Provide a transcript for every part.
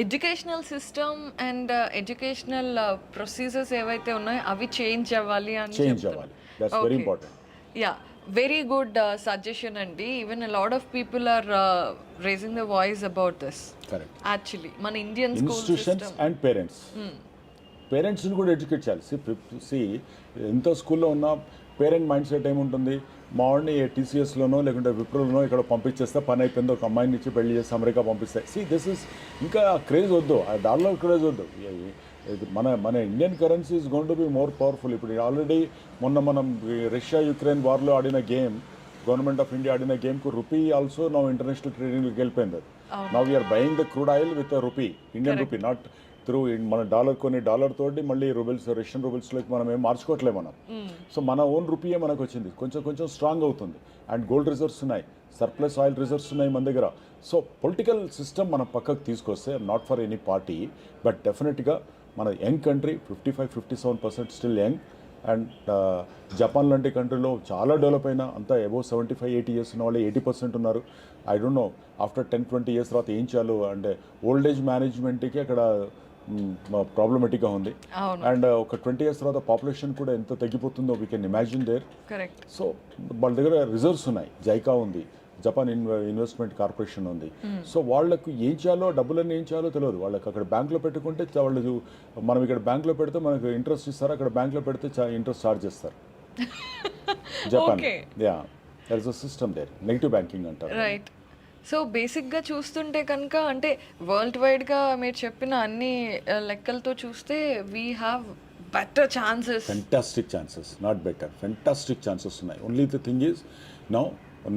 Educational system and educational procedures ఏవైతే ఉన్నాయో అవి చేంజ్ అవ్వాలి అని చేంజ్ అవ్వాలి. That's very important. Yeah, very good suggestion అండి. Even a lot of people are raising the voice about this. Correct. Actually మన Indian institutions and పేరెంట్స్ని కూడా ఎడ్యుకేట్ చేయాలి. సి ఎంత స్కూల్లో ఉన్న పేరెంట్ మైండ్ సెట్ ఏముంటుంది, మా వాడిని టీసీఎస్లోనో లేకుంటే విప్రోలోనో ఇక్కడ పంపించేస్తే పని అయిపోయింది, ఒక అమ్మాయిని ఇచ్చి పెళ్లి చేసి అమెరికా పంపిస్తే. దిస్ ఇస్ ఇంకా క్రేజ్ వద్దు, ఆ డాలర్ క్రేజ్ వద్దు. మన Indian currency is gone to be more powerful. ఇప్పుడు ఆల్రెడీ మనం రష్యా యుక్రెయిన్ వార్లో ఆడిన గేమ్, గవర్నమెంట్ ఆఫ్ ఇండియా ఆడిన గేమ్కు రూపీ ఆల్సో నౌ ఇంటర్నేషనల్ ట్రేడింగ్కి వెళ్ళిపోయింది. Now we are buying the crude oil with rupee, Indian rupee, not through మన dollar తోటి మళ్ళీ రూబిల్స్, రష్యన్ రూబిల్స్లోకి మనం ఏం మార్చుకోవట్లేదు మనం. సో మన ఓన్ రూపీయే మనకు వచ్చింది, కొంచెం స్ట్రాంగ్ అవుతుంది. అండ్ గోల్డ్ రిజర్వ్స్ ఉన్నాయి, సర్ప్లస్ ఆయిల్ రిజర్వ్స్ ఉన్నాయి మన దగ్గర. సో పొలిటికల్ సిస్టమ్ మనం పక్కకు తీసుకొస్తే, not for any party, but డెఫినెట్గా మన young country, 55-57% still young. And Japan లాంటి కంట్రీలో చాలా డెవలప్ అయినా అంతా అబోవ్ 75-80 ఇయర్స్ ఉన్న వాళ్ళు 80% ఉన్నారు. I don't know after 10-20 years తర్వాత ఏం చేయాలో. అంటే ఓల్డ్ ఏజ్ మేనేజ్మెంట్కి అక్కడ ప్రాబ్లమెటిక్గా ఉంది. అండ్ ఒక 20 ఇయర్స్ తర్వాత పాపులేషన్ కూడా ఎంత తగ్గిపోతుందో we can imagine there. Correct. So వాళ్ళ దగ్గర రిజర్వ్స్ ఉన్నాయి, జైకా ఉంది, జపాన్ ఇన్వెస్ట్మెంట్ కార్పొరేషన్ ఉంది. సో వాళ్ళకు ఏం చేయాలో, డబ్బులన్నీ ఏం చేయాలో తెలియదు వాళ్ళకి. అక్కడ బ్యాంక్లో పెట్టుకుంటే వాళ్ళు, మనం ఇక్కడ బ్యాంక్లో పెడితే మనకు ఇంట్రెస్ట్ ఇస్తారు, అక్కడ బ్యాంక్లో పెడితే ఇంట్రెస్ట్ ఛార్జ్ చేస్తారు. Japan, yeah, there is a system there, negative banking అంటారు. రైట్. సో బేసిక్గా చూస్తుంటే కనుక, అంటే వరల్డ్ వైడ్గా మీరు చెప్పిన అన్ని లెక్కలతో చూస్తే we have better chances. Fantastic chances, not better, fantastic chances ఉన్నాయి. Only the thing is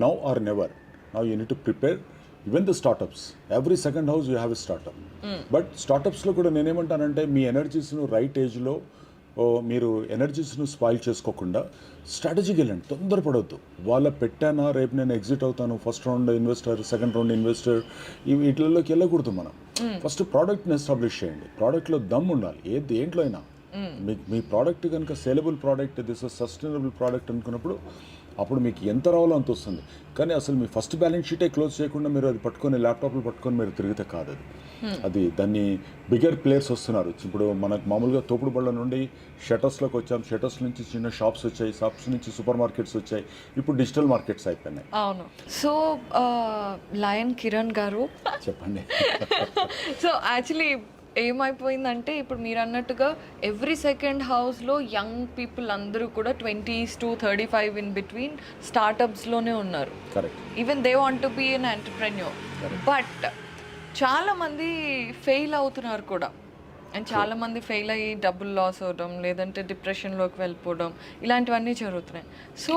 now or never. Now you need to prepare. Even the startups, every second house you have a startup. But startups-లో కూడా నేనేమంటానంటే, మీ ఎనర్జీస్ను right ఏజ్లో మీరు ఎనర్జీస్ను spoil చేసుకోకుండా స్ట్రాటజీకి వెళ్ళండి, తొందరపడవద్దు. వాళ్ళ పెట్టానా రేపు నేను ఎగ్జిట్ అవుతాను, first round investor, second round investor, వీటిలోకి వెళ్ళకూడదు. మనం ఫస్ట్ ప్రోడక్ట్ని ఎస్టాబ్లిష్ చేయండి. ప్రోడక్ట్లో దమ్ ఉండాలి, దేంట్లో అయినా. మీ ప్రోడక్ట్ కనుక saleable product, this is sustainable product అనుకున్నప్పుడు అప్పుడు మీకు ఎంత రావాలో అంత వస్తుంది. కానీ అసలు మీ ఫస్ట్ బ్యాలెన్స్ షీటే క్లోజ్ చేయకుండా మీరు అది పట్టుకొని, ల్యాప్టాప్లు పట్టుకొని మీరు తిరిగితే కాదు అది. దాన్ని బిగ్గర్ ప్లేయర్స్ వస్తున్నారు. ఇప్పుడు మనకు మామూలుగా తోపుడు బళ్ళ నుండి షటర్స్లోకి వచ్చాం, షటర్స్ నుంచి చిన్న షాప్స్ వచ్చాయి, షాప్స్ నుంచి సూపర్ మార్కెట్స్ వచ్చాయి, ఇప్పుడు డిజిటల్ మార్కెట్స్ అయిపోయినాయి. అవును. సో లయన్ కిరణ్ గారు చెప్పండి. సో యాక్చువల్లీ ఏమైపోయిందంటే, ఇప్పుడు మీరు అన్నట్టుగా ఎవ్రీ సెకండ్ హౌస్లో యంగ్ పీపుల్ అందరూ కూడా 20s to 35 ఇన్ బిట్వీన్ స్టార్టప్స్లోనే ఉన్నారు. Even they want to be an entrepreneur. But చాలామంది ఫెయిల్ అవుతున్నారు కూడా. అండ్ చాలామంది ఫెయిల్ అయ్యి డబ్బులు లాస్ అవ్వడం, లేదంటే డిప్రెషన్లోకి వెళ్ళిపోవడం, ఇలాంటివన్నీ జరుగుతున్నాయి. So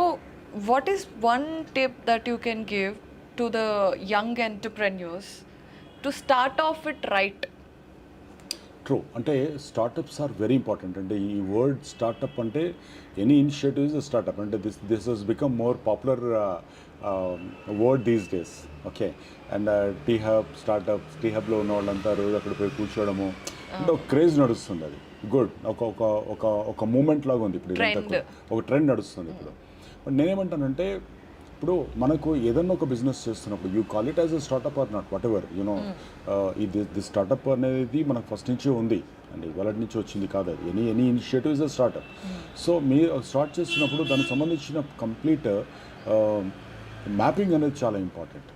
what is one tip that you can give to the young entrepreneurs to start off it right? True. అంటే స్టార్టప్స్ ఆర్ వెరీ ఇంపార్టెంట్. అంటే ఈ వర్డ్ స్టార్టప్ అంటే ఎనీ ఇనిషియేటివ్ ఇస్ స్టార్టప్. అంటే this has become more popular word these days. Okay. And టీ హబ్లో ఉన్న వాళ్ళంతా రోజు అక్కడ పోయి కూర్చోవడము అంటే ఒక క్రేజ్ నడుస్తుంది. అది గుడ్, ఒక మూమెంట్ లాగా ఉంది ఇప్పుడు. ఒక ట్రెండ్ నడుస్తుంది ఇప్పుడు. బట్ నేనేమంటానంటే, ఇప్పుడు మనకు ఏదన్నా ఒక బిజినెస్ చేస్తున్నప్పుడు you call it as a startup or not, whatever you know, ఇది స్టార్టప్ అనేది మనకు ఫస్ట్ నుంచే ఉంది అండ్ ఇవాళ నుంచి వచ్చింది కాదు. అది any initiative is a startup. So మీరు స్టార్ట్ చేస్తున్నప్పుడు దానికి సంబంధించిన కంప్లీట్ మ్యాపింగ్ అనేది చాలా ఇంపార్టెంట్.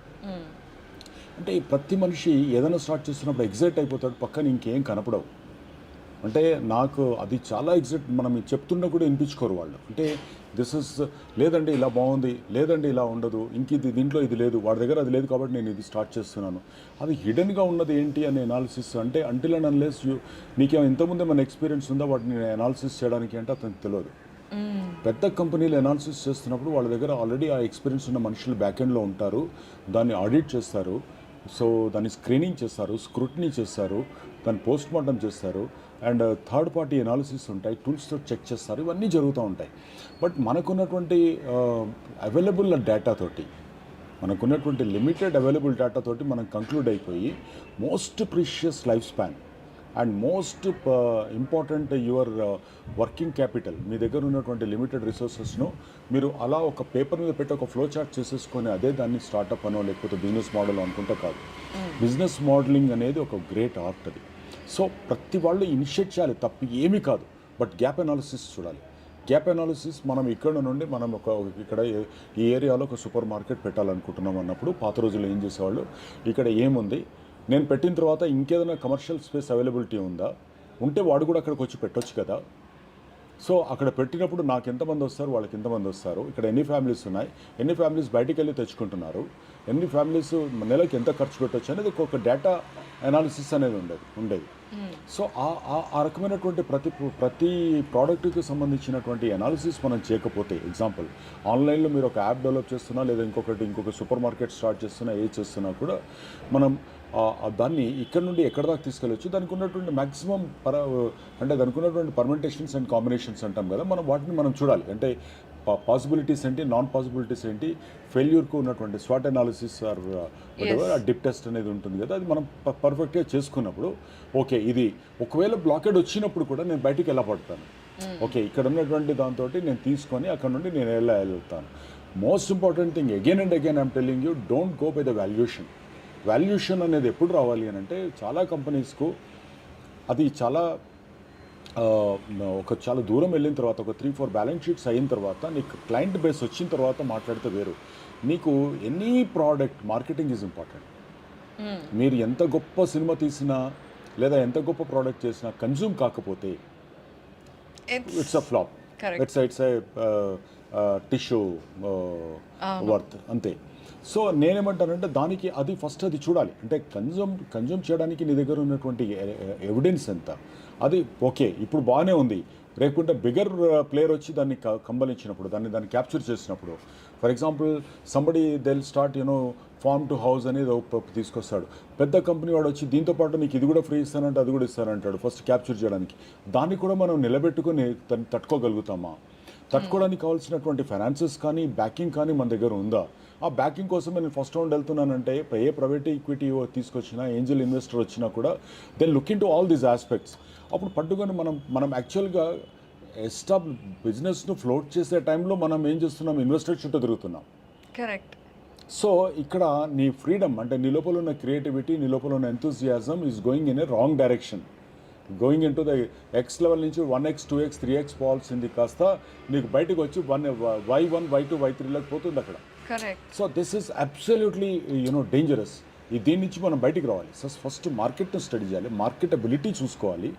అంటే ప్రతి మనిషి ఏదైనా స్టార్ట్ చేస్తున్నప్పుడు ఎగ్జైట్ అయిపోతాడు, పక్కన ఇంకేం కనపడవు. అంటే నాకు అది చాలా ఎగ్జైట్, మనం చెప్తున్నా కూడా వినిపించుకోరు వాళ్ళు. అంటే దిస్ ఇస్ లేదండి ఇలా బాగుంది, లేదండి ఇలా ఉండదు, దీంట్లో ఇది లేదు, వాడి దగ్గర అది లేదు కాబట్టి నేను ఇది స్టార్ట్ చేస్తున్నాను. అది హిడెన్గా ఉన్నది ఏంటి అనే అనాలిసిస్. అంటే అంటిల్ అండ్ అన్లెస్ నీకేమో ఇంతకుముందే మన ఎక్స్పీరియన్స్ ఉందా వాటిని అనాలిసిస్ చేయడానికి అంటే అతనికి తెలియదు. పెద్ద కంపెనీలు అనాలిసిస్ చేస్తున్నప్పుడు వాళ్ళ దగ్గర ఆల్రెడీ ఆ ఎక్స్పీరియన్స్ ఉన్న మనుషులు బ్యాక్ ఎండ్లో ఉంటారు, దాన్ని ఆడిట్ చేస్తారు. సో దాన్ని స్క్రీనింగ్ చేస్తారు, స్క్రూటినీ చేస్తారు, దాన్ని పోస్ట్ మార్టం చేస్తారు, అండ్ థర్డ్ పార్టీ అనాలిసిస్ ఉంటాయి, టూల్స్తో చెక్ చేస్తారు. ఇవన్నీ జరుగుతూ ఉంటాయి. బట్ మనకున్నటువంటి అవైలబుల్ డేటాతోటి, మనకున్నటువంటి లిమిటెడ్ అవైలబుల్ డేటాతోటి మనం కంక్లూడ్ అయిపోయి most precious life span and most important your working capital, మీ దగ్గర ఉన్నటువంటి లిమిటెడ్ రిసోర్సెస్ను మీరు అలా ఒక పేపర్ మీద పెట్టి ఒక ఫ్లో చార్ట్ చేసేసుకొని అదే దాన్ని స్టార్టప్ అనో లేకపోతే బిజినెస్ మోడల్ అనుకుంటే కాదు. బిజినెస్ మోడలింగ్ అనేది ఒక గ్రేట్ ఆర్ట్ అది. సో ప్రతి వాళ్ళు ఇనిషియేట్ చేయాలి, తప్పు ఏమీ కాదు. బట్ గ్యాప్ అనాలిసిస్ చూడాలి. గ్యాప్ అనాలిసిస్ మనం ఇక్కడ నుండి మనం ఇక్కడ ఈ ఏరియాలో ఒక సూపర్ మార్కెట్ పెట్టాలనుకుంటున్నాం అన్నప్పుడు పాత రోజుల్లో ఏం చేసేవాళ్ళు, ఇక్కడ ఏముంది, నేను పెట్టిన తర్వాత ఇంకేదైనా కమర్షియల్ స్పేస్ అవైలబిలిటీ ఉందా, ఉంటే వాడు కూడా అక్కడికి వచ్చి పెట్టొచ్చు కదా. సో అక్కడ పెట్టినప్పుడు నాకు ఎంతమంది వస్తారు, వాళ్ళకి ఎంతమంది వస్తారు, ఇక్కడ ఎన్ని ఫ్యామిలీస్ ఉన్నాయి, ఎన్ని ఫ్యామిలీస్ బయటికి వెళ్ళి తెచ్చుకుంటున్నారు, ఎన్ని ఫ్యామిలీస్ నెలకి ఎంత ఖర్చు పెట్టవచ్చు అనేది ఒక డేటా అనాలిసిస్ అనేది ఉండేది. సో ఆ రకమైనటువంటి ప్రతి ప్రోడక్ట్కి సంబంధించినటువంటి అనాలిసిస్ మనం చేయకపోతే, ఎగ్జాంపుల్ ఆన్లైన్లో మీరు ఒక యాప్ డెవలప్ చేస్తున్నా లేదా ఇంకొక సూపర్ మార్కెట్ స్టార్ట్ చేస్తున్నా, ఏది చేస్తున్నా కూడా మనం దాన్ని ఇక్కడ నుండి ఎక్కడ దాకా తీసుకెళ్ళచ్చు, దానికి ఉన్నటువంటి మ్యాక్సిమం అంటే దానికి ఉన్నటువంటి పర్మెంటేషన్స్ అండ్ కాంబినేషన్స్ అంటాం కదా, వాటిని మనం చూడాలి. అంటే పాసిబిలిటీస్ ఏంటి, నాన్ పాసిబిలిటీస్ ఏంటి, ఫెయిల్యూర్కు ఉన్నటువంటి స్వాట్ అనాలిసిస్ ఆర్ డిప్ టెస్ట్ అనేది ఉంటుంది కదా, అది మనం పర్ఫెక్ట్గా చేసుకున్నప్పుడు ఓకే, ఇది ఒకవేళ బ్లాకెడ్ వచ్చినప్పుడు కూడా నేను బయటికి ఎలా పడతాను, ఓకే ఇక్కడ ఉన్నటువంటి దాంతో నేను తీసుకొని అక్కడ నుండి నేను ఎలా వెళ్తాను. Most important thing again and again I'm telling you, don't go by the valuation అనేది ఎప్పుడు రావాలి అని అంటే, చాలా కంపెనీస్కు అది చాలా చాలా దూరం వెళ్ళిన తర్వాత, ఒక 3-4 బ్యాలెన్స్ షీట్స్ అయిన తర్వాత, నీకు క్లయింట్ బేస్ వచ్చిన తర్వాత మాట్లాడితే వేరు. నీకు any product marketing is important. మీరు ఎంత గొప్ప సినిమా తీసినా లేదా ఎంత గొప్ప ప్రోడక్ట్ చేసినా కన్జ్యూమ్ కాకపోతే it's a flop. It's tissue worth అంతే. సో నేనేమంటానంటే దానికి అది ఫస్ట్ అది చూడాలి. అంటే కన్జ్యూమ్ చేయడానికి నీ దగ్గర ఉన్నటువంటి ఎవిడెన్స్ ఎంత, అది ఓకే ఇప్పుడు బాగానే ఉంది, లేకుంటే బిగర్ ప్లేయర్ వచ్చి దాన్ని కంబలించినప్పుడు, దాన్ని క్యాప్చర్ చేసినప్పుడు, for example somebody they'll start farm to house అనేది తీసుకొస్తాడు, పెద్ద కంపెనీ వాడు వచ్చి దీంతో పాటు నీకు ఇది కూడా ఫ్రీ ఇస్తానంటే అది కూడా ఇస్తానంటాడు ఫస్ట్ క్యాప్చర్ చేయడానికి. దాన్ని కూడా మనం నిలబెట్టుకొని తట్టుకోగలుగుతామా, తట్టుకోవడానికి కావాల్సినటువంటి ఫైనాన్సెస్ కానీ బ్యాకింగ్ కానీ మన దగ్గర ఉందా. ఆ బ్యాకింగ్ కోసం నేను ఫస్ట్ రౌండ్ వెళ్తున్నానంటే ఏ ప్రైవేట్ ఈక్విటీ తీసుకొచ్చినా, ఏంజల్ ఇన్వెస్టర్ వచ్చినా కూడా then look in to all these aspects. అప్పుడు పట్టుకొని మనం యాక్చువల్గా బిజినెస్ను ఫ్లోట్ చేసే టైంలో మనం ఏం చేస్తున్నాం, ఇన్వెస్టర్ చుట్టూ తిరుగుతున్నాం. కరెక్ట్. సో ఇక్కడ నీ ఫ్రీడమ్ అంటే నీ లోపల ఉన్న క్రియేటివిటీ, నీ లోపల ఉన్న enthusiasm is going in a wrong direction. Going in to the X level నుంచి 1x 2x 3x పోవాల్సింది కాస్త నీకు బయటకు వచ్చి Y1 Y2 Y3లకు పోతుంది అక్కడ. So this is absolutely dangerous. దీని నుంచి మనం బయటికి రావాలి. సో ఫస్ట్ మార్కెట్ను స్టడీ చేయాలి, మార్కెటబిలిటీ చూసుకోవాలి,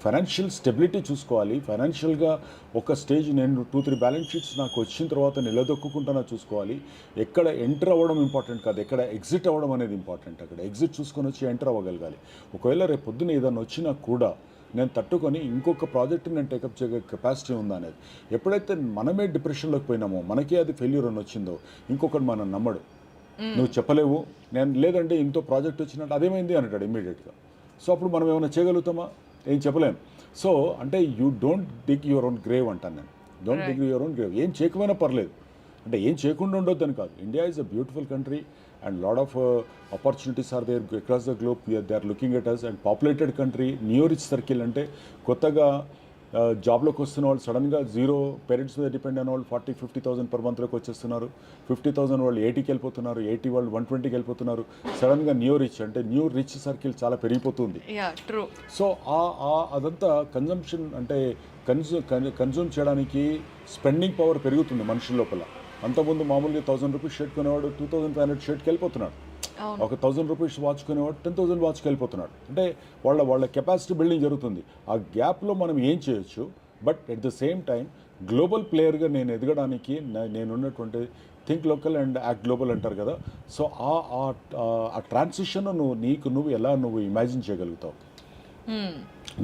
ఫైనాన్షియల్ స్టెబిలిటీ చూసుకోవాలి. ఫైనాన్షియల్గా ఒక స్టేజ్ నేను 2-3 బ్యాలెన్స్ షీట్స్ నాకు వచ్చిన తర్వాత నిలదొక్కుంటానో చూసుకోవాలి. ఎక్కడ ఎంటర్ అవ్వడం ఇంపార్టెంట్ కాదు, ఎక్కడ ఎగ్జిట్ అవ్వడం అనేది ఇంపార్టెంట్. అక్కడ ఎగ్జిట్ చూసుకొని వచ్చి ఎంటర్ అవ్వగలగాలి. ఒకవేళ రేపు పొద్దున ఏదైనా వచ్చినా కూడా నేను తట్టుకొని ఇంకొక ప్రాజెక్ట్ని నేను టేకప్ చేయగల కెపాసిటీ ఉందా అనేది. ఎప్పుడైతే మనమే డిప్రెషన్లోకి పోయినామో, మనకే అది ఫెయిల్యూర్ అని వచ్చిందో, ఇంకొకటి మనం నమ్మడు, నువ్వు చెప్పలేవు, నేను లేదంటే ఇంతో ప్రాజెక్ట్ వచ్చినట్టు అదేమైంది అంటాడు ఇమ్మీడియట్గా. సో అప్పుడు మనం ఏమైనా చేయగలుగుతామా, ఏం చెప్పలేము. సో అంటే you don't dig your own grave అంటాను నేను. Don't dig your own grave. ఏం చేయకపోయినా పర్లేదు, అంటే ఏం చేయకుండా ఉండొద్దని కాదు. India is a beautiful country and lot of opportunities are there across the globe. They are looking at us and populated country. New rich circle అంటే కొత్తగా జాబ్లోకి వస్తున్న వాళ్ళు సడన్గా జీరో పేరెంట్స్ మీద డిపెండ్ అయిన వాళ్ళు 40,000-50,000 పర్ మంత్లోకి వచ్చేస్తున్నారు. 50,000 వాళ్ళు 80కి వెళ్ళిపోతున్నారు, 80 వాళ్ళు 120కి వెళ్ళిపోతున్నారు. సడన్గా న్యూ రిచ్ సర్కిల్ చాలా పెరిగిపోతుంది. సో అదంతా కన్జంప్షన్ అంటే కన్జ్యూమ్ చేయడానికి స్పెండింగ్ పవర్ పెరుగుతుంది మనుషుల లోపల. అంతకుముందు మామూలుగా 1,000 రూపీస్ షర్ట్ కొనేవాడు 2,500 షర్ట్కి వెళ్ళిపోతున్నాడు. ఒక 1,000 రూపీస్ వాచ్ కొనేవాడు 10,000 వాచ్కి వెళ్ళిపోతున్నాడు. అంటే వాళ్ళ కెపాసిటీ బిల్డింగ్ జరుగుతుంది. ఆ గ్యాప్లో మనం ఏం చేయొచ్చు, but at the same time global ప్లేయర్గా నేను ఎదగడానికి నేనున్నటువంటి think local and act global అంటారు కదా. సో ఆ ట్రాన్సిషన్ నువ్వు ఎలా ఇమాజిన్ చేయగలుగుతావు,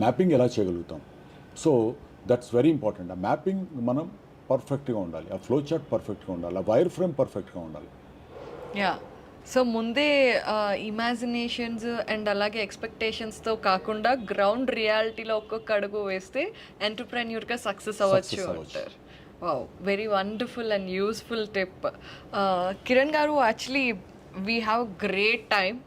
మ్యాపింగ్ ఎలా చేయగలుగుతాం. So that's very important. ఆ మ్యాపింగ్ మనం పర్ఫెక్ట్గా ఉండాలి, ఆ ఫ్లో చార్ట్ పర్ఫెక్ట్గా ఉండాలి, ఆ వైర్ ఫ్రేమ్ పర్ఫెక్ట్గా ఉండాలి. సో ముందే ఇమాజినేషన్స్ అండ్ అలాగే ఎక్స్పెక్టేషన్స్తో కాకుండా గ్రౌండ్ రియాలిటీలో ఒక్కొక్క అడుగు వేస్తే ఎంటర్ప్రెన్యూర్గా సక్సెస్ అవ్వచ్చు అంటారు. Wow, very wonderful and useful tip. Kiran garu, actually we have great time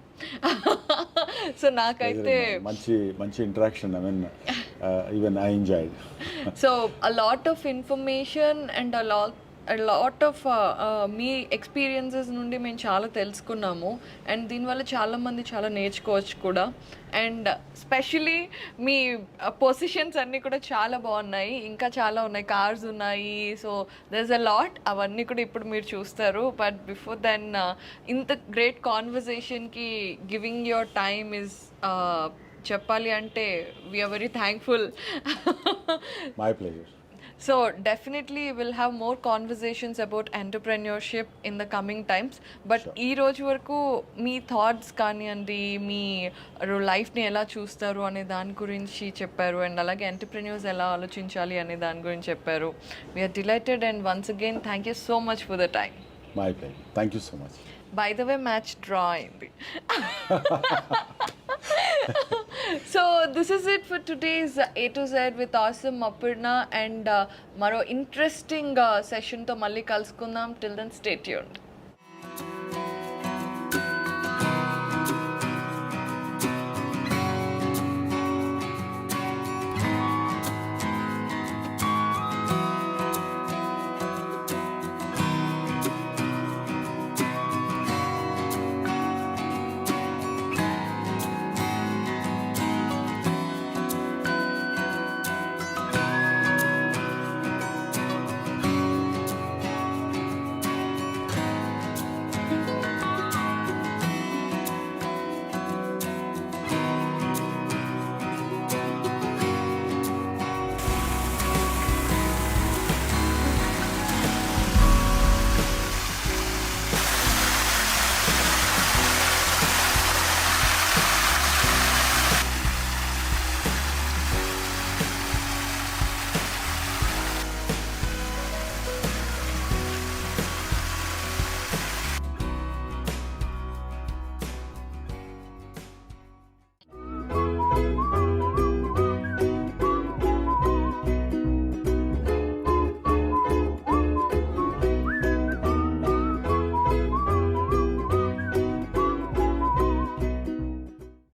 so నాకైతే మంచి interaction. I mean even I enjoyed. So a lot of information and a lot of మీ ఎక్స్పీరియన్సెస్ నుండి మేము చాలా తెలుసుకున్నాము అండ్ దీనివల్ల చాలామంది చాలా నేర్చుకోవచ్చు కూడా. అండ్ స్పెషలీ మీ పొజిషన్స్ అన్నీ కూడా చాలా బాగున్నాయి, ఇంకా చాలా ఉన్నాయి, కార్స్ ఉన్నాయి. So there is a lot, అవన్నీ కూడా ఇప్పుడు మీరు చూస్తారు. బట్ బిఫోర్ దెన్ ఇంత గ్రేట్ కాన్వర్జేషన్కి గివింగ్ యువర్ టైమ్ ఇస్ చెప్పాలి అంటే we are very thankful. My pleasure. So definitely we'll have more conversations about entrepreneurship in the coming times. But ఈ రోజు వరకు మీ థాట్స్ కానివ్వండి, మీ లైఫ్ని ఎలా చూస్తారు అనే దాని గురించి చెప్పారు అండ్ అలాగే ఎంటర్ప్రెన్యూర్స్ ఎలా ఆలోచించాలి అనే దాని గురించి చెప్పారు. We are delighted and once again thank you so much for the time. My pleasure. Thank you so much. By the way match draw అయింది. So this is it for today's A to Z with awesome Aparna and maro interesting session to malli kalusukundam. Till then stay tuned.